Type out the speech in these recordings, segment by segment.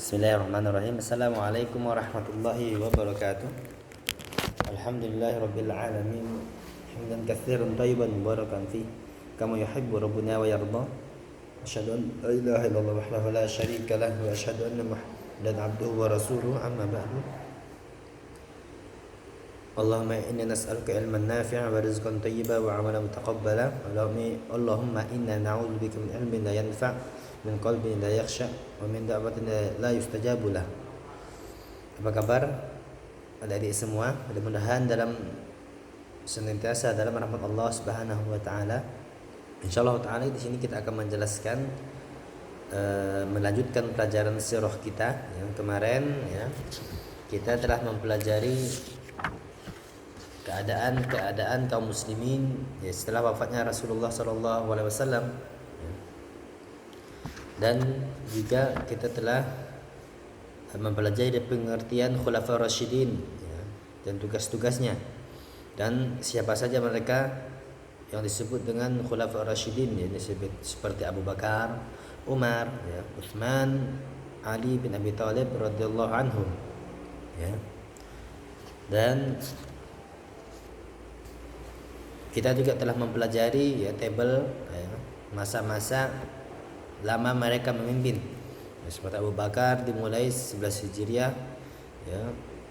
Bismillahirrahmanirrahim. Assalamualaikum warahmatullahi wabarakatuh. Alhamdulillahi rabbil alamin. Hamdan katsiran thayyiban mubarakan fi kama yuhibbu rabbuna wa yarda. Asyhadu an la ilaha illallah wahdahu la syarika lah wa asyhadu anna Muhammadan abduhu wa rasuluhu amma ba'du. Allahumma inna nas'aluka ilman nafi'an wa rizqan thayyiban wa 'amalan mutaqabbala. Allahumma inna na'udzubika min ilmin la yanfa', min qalbin la yakhsha, wa min da'watin la yustajabu lah. Apa kabar adik-adik semua? Mudah-mudahan dalam senantiasa dalam rahmat Allah Subhanahu wa taala. Insyaallah taala di sini kita akan menjelaskan melanjutkan pelajaran sirah kita yang kemarin ya. Kita telah mempelajari keadaan kaum muslimin ya, setelah wafatnya Rasulullah sallallahu alaihi wasallam. Dan juga kita telah mempelajari pengertian Khulafaur Rasyidin ya, dan tugas-tugasnya dan siapa saja mereka yang disebut dengan Khulafaur Rasyidin ya, seperti Abu Bakar, Umar, ya, Utsman, Ali bin Abi Thalib radhiyallahu anhum ya. Dan kita juga telah mempelajari ya tabel ya, masa-masa lama mereka memimpin. Seperti Abu Bakar dimulai 11 Hijriah ya,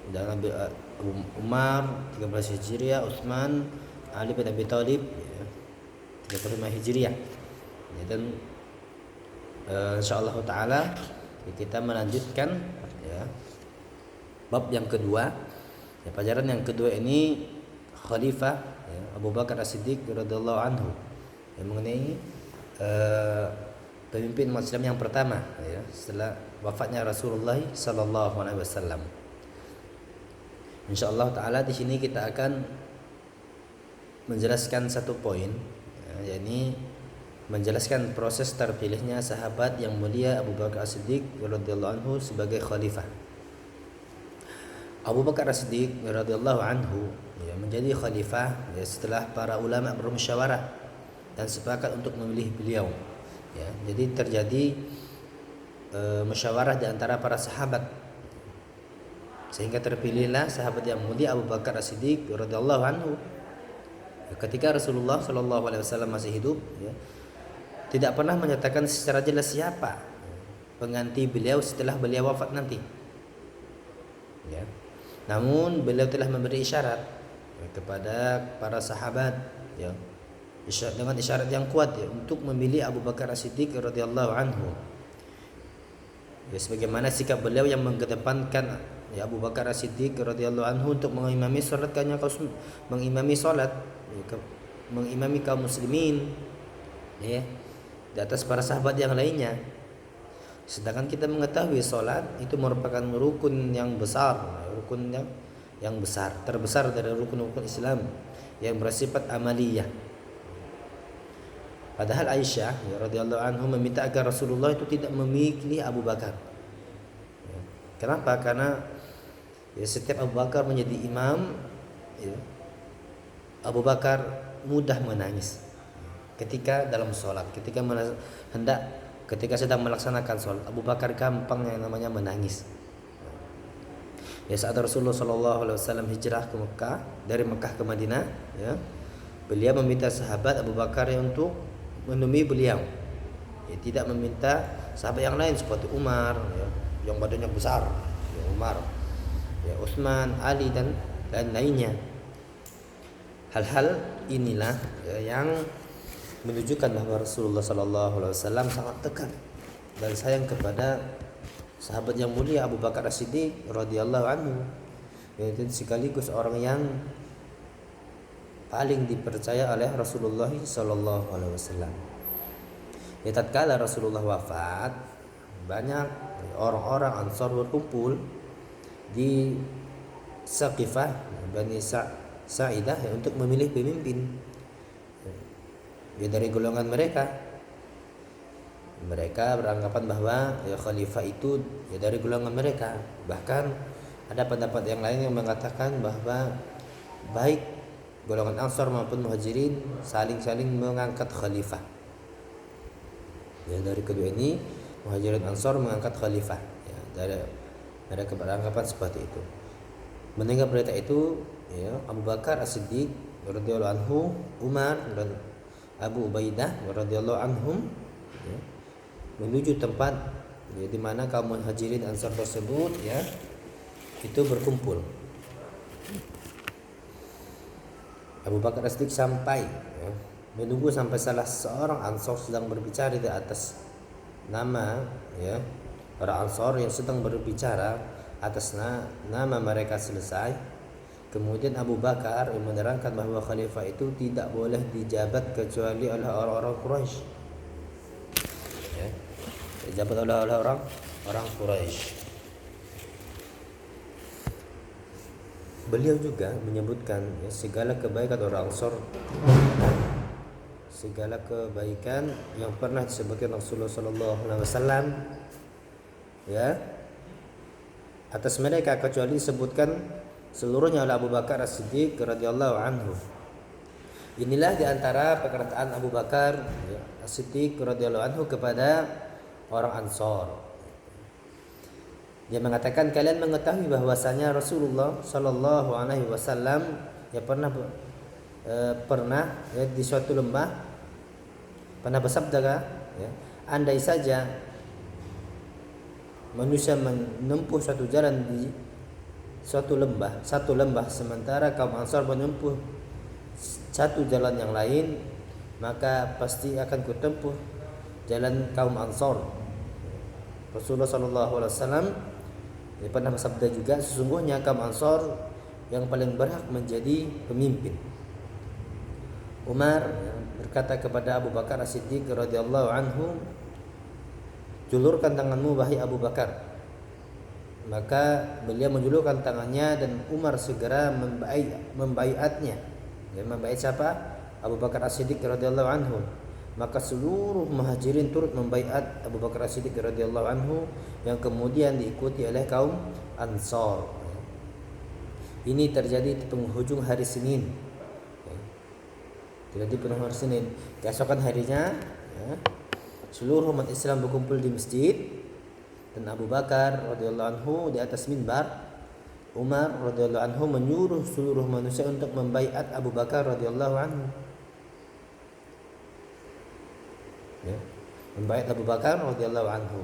dan Abu Umar 13 Hijriah, Utsman, Ali bin Abi Thalib ya, 35 Hijriah. Ya, dan insyaallah taala kita melanjutkan ya bab yang kedua. Ya, pelajaran yang kedua ini Khalifah ya, Abu Bakar As-Siddiq radhiyallahu anhu yang mengenai pemimpin umat Islam yang pertama ya, setelah wafatnya Rasulullah sallallahu alaihi wasallam. Insyaallah taala di sini kita akan menjelaskan satu poin ya, yakni menjelaskan proses terpilihnya sahabat yang mulia Abu Bakar As-Siddiq radhiyallahu anhu sebagai khalifah. Abu Bakar As-Siddiq radhiyallahu anhu ya, menjadi khalifah ya, setelah para ulama bermusyawarah dan sepakat untuk memilih beliau. Ya, jadi terjadi musyawarah di antara para sahabat sehingga terpilihlah sahabat yang mulia Abu Bakar As-Siddiq radhiyallahu anhu. Ya, ketika Rasulullah sallallahu alaihi wasallam masih hidup ya, tidak pernah menyatakan secara jelas siapa pengganti beliau setelah beliau wafat nanti. Ya. Namun beliau telah memberi isyarat ya, kepada para sahabat ya, dengan isyarat yang kuat ya, untuk memilih Abu Bakar As-Siddiq radhiyallahu anhu. Ya, sebagaimana sikap beliau yang mengedepankan ya, Abu Bakar As-Siddiq radhiyallahu anhu untuk mengimami salat mengimami kaum muslimin ya, di atas para sahabat yang lainnya. Sedangkan kita mengetahui salat itu merupakan rukun yang besar, rukun yang besar, terbesar dari rukun-rukun Islam yang bersifat amaliyah. Padahal Aisyah ya, radhiyallahu anhu meminta agar Rasulullah itu tidak memilih Abu Bakar. Ya. Kenapa? Karena ya, setiap Abu Bakar menjadi imam, ya, Abu Bakar mudah menangis ketika dalam sholat, ketika sedang melaksanakan sholat. Abu Bakar gampang yang namanya menangis. Ya, saat Rasulullah SAW hijrah ke Mekah, dari Mekah ke Madinah, ya, beliau meminta sahabat Abu Bakar untuk menemui beliau. Ya, tidak meminta sahabat yang lain seperti Umar, ya, yang badannya besar, ya, Umar, ya, Utsman, Ali dan lainnya. Hal-hal inilah ya, yang menunjukkan bahwa Rasulullah SAW sangat tekan dan sayang kepada sahabat yang mulia Abu Bakar As-Siddiq radhiyallahu anhu, yaitu sekaligus orang yang paling dipercaya oleh Rasulullah sallallahu alaihi wasallam. Ya, tatkala Rasulullah wafat, banyak orang-orang Ansar berkumpul di Saqifah Bani Sa'idah ya, untuk memilih pemimpin. Ya, dari golongan mereka beranggapan bahwa ya, khalifah itu ya, dari golongan mereka. Bahkan ada pendapat yang lain yang mengatakan bahwa baik golongan Ansar maupun Muhajirin saling-saling mengangkat khalifah. Ya, dari kedua ini Muhajirin Ansar mengangkat khalifah. Ya, Dari mereka beranggapan seperti itu. Mendengar berita itu, ya, Abu Bakar As-Siddiq radhiyallahu anhu, Umar dan Abu Ubaidah radhiyallahu anhum, ya, menuju tempat, ya, di mana kaum Muhajirin Ansar tersebut, ya, itu berkumpul. Abu Bakar As-Siddiq sampai, ya, menunggu sampai salah seorang Ansor sedang berbicara di atas nama, ya, orang Ansor yang sedang berbicara atas nama mereka selesai. Kemudian Abu Bakar menerangkan bahwa khalifah itu tidak boleh dijabat kecuali oleh orang-orang Quraisy, ya, dijabat oleh orang Quraisy. Beliau juga menyebutkan, ya, segala kebaikan orang Ansor, segala kebaikan yang pernah disebutkan Rasulullah SAW, ya, atas mereka kecuali disebutkan seluruhnya oleh Abu Bakar As-Siddiq radhiyallahu anhu. Inilah diantara perkataan Abu Bakar, ya, As-Siddiq radhiyallahu anhu kepada orang Ansor. Dia mengatakan, kalian mengetahui bahwasanya Rasulullah Shallallahu Alaihi Wasallam, ya, pernah ya, di suatu lembah pernah bersabda, ya, andai saja manusia menempuh suatu jalan di satu lembah sementara kaum Ansar menempuh satu jalan yang lain, maka pasti akan kutempuh jalan kaum Ansar. Rasulullah Shallallahu Alaihi Wasallam, dia pernah bersabda juga, sesungguhnya kaum Ansar yang paling berhak menjadi pemimpin. Umar berkata kepada Abu Bakar As-Siddiq radhiyallahu anhu, julurkan tanganmu wahai Abu Bakar. Maka beliau menjulurkan tangannya dan Umar segera membaiatnya. Dia membaiat siapa? Abu Bakar As-Siddiq radhiyallahu anhu. Maka seluruh Muhajirin turut membaiat Abu Bakar As-Siddiq radhiyallahu anhu, yang kemudian diikuti oleh kaum Ansar. Ini terjadi di penghujung hari Senin. Terjadi penghujung hari Senin. Keesokan harinya, ya, seluruh umat Islam berkumpul di masjid dan Abu Bakar radhiyallahu anhu di atas mimbar. Umar radhiyallahu anhu menyuruh seluruh manusia untuk membaiat Abu Bakar radhiyallahu anhu. Ya, membaiat Abu Bakar radhiyallahu anhu.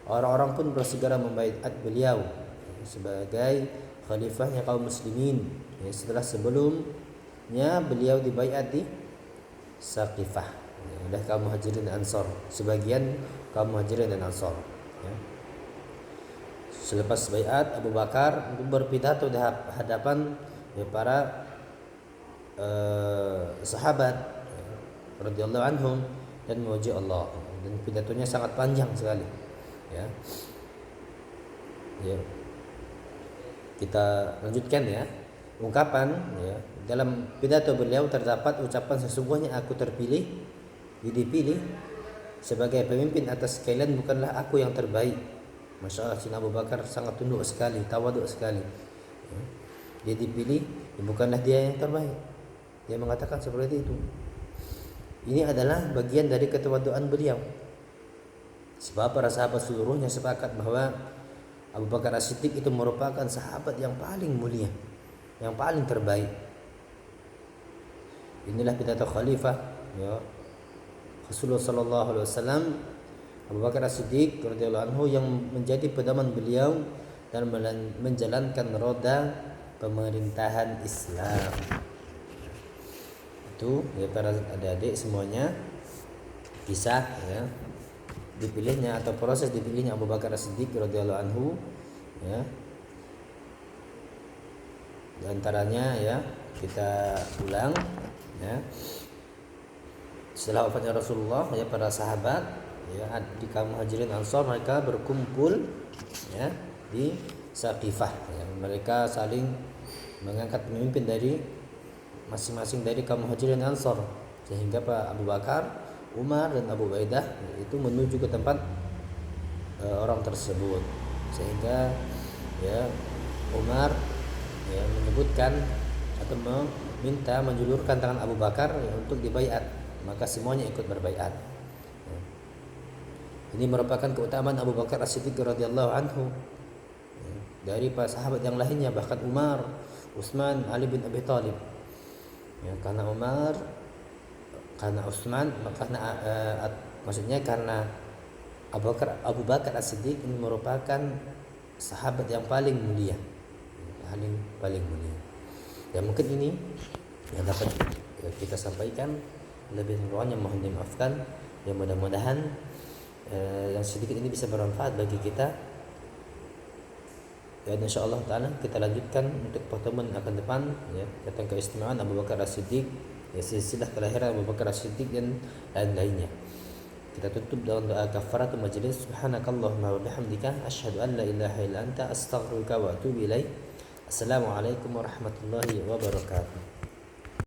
Orang-orang pun bersegera membaiat beliau sebagai khalifahnya kaum muslimin, ya, setelah sebelumnya beliau dibaiat di Saqifah, ya, oleh kaum Muhajirin dan Ansar, sebagian kaum Muhajirin dan Ansar, ya. Selepas baiat, Abu Bakar berpidato di hadapan, ya, para sahabat, ya, radhiyallahu anhum, dan memuji Allah, dan pidatonya sangat panjang sekali, ya. Ya, kita lanjutkan, ya, ungkapan, ya, dalam pidato beliau terdapat ucapan, sesungguhnya aku dipilih sebagai pemimpin atas kalian, bukanlah aku yang terbaik. Masya Allah, Abu Bakar sangat tunduk sekali, tawaduk sekali, ya. Dia dipilih, ya, bukanlah dia yang terbaik. Dia mengatakan seperti itu. Ini adalah bagian dari ketawaduan beliau. Sebab para sahabat seluruhnya sepakat bahwa Abu Bakar As-Siddiq itu merupakan sahabat yang paling mulia, yang paling terbaik. Inilah pidato khalifah, ya, Rasulullah sallallahu alaihi wasallam, Abu Bakar As-Siddiq radhiyallahu anhu, yang menjadi pedoman beliau dan menjalankan roda pemerintahan Islam. Itu, ya, para adik-adik semuanya, kisah, ya, dipilihnya atau proses dipilihnya Abu Bakar As-Siddiq radhiyallahu anhu, ya. Di antaranya, ya, kita ulang, ya, setelah wafatnya Rasulullah, ya, para sahabat, ya, di kaum Muhajirin Ansar, mereka berkumpul, ya, di Saqifah, ya. Mereka saling mengangkat pemimpin dari masing-masing dari kaum Muhajirin Ansar, sehingga Pak Abu Bakar, Umar dan Abu Ubaidah itu menuju ke tempat orang tersebut, sehingga, ya, Umar, ya, menyebutkan atau meminta menjulurkan tangan Abu Bakar, ya, untuk dibaiat, maka semuanya ikut berbaiat. Ini merupakan keutamaan Abu Bakar As-Siddiq radhiyallahu anhu. Dari para sahabat yang lainnya, bahkan Umar, Utsman, Ali bin Abi Thalib. Ya, karena Umar, karena Utsman, maksudnya karena Abu Bakar As-Siddiq ini merupakan sahabat yang paling mulia. Paling mulia. Ya, mungkin ini yang dapat kita sampaikan. Lebih kurangnya mohon dimaafkan. Ya, mudah-mudahan yang sedikit ini bisa bermanfaat bagi kita. Dan insyaallah taala kita lanjutkan untuk pertemuan akan depan, ya, tentang keistimewaan Abu Bakar As-Siddiq, ya, silsilah kelahiran Abu Bakar As-Siddiq dan lain-lainnya. Kita tutup dengan doa kafaratul majlis. Subhanakallahumma wa bihamdika asyhadu an la ilaha illa anta astaghfiruka wa atubu ilaik. Assalamualaikum warahmatullahi wabarakatuh.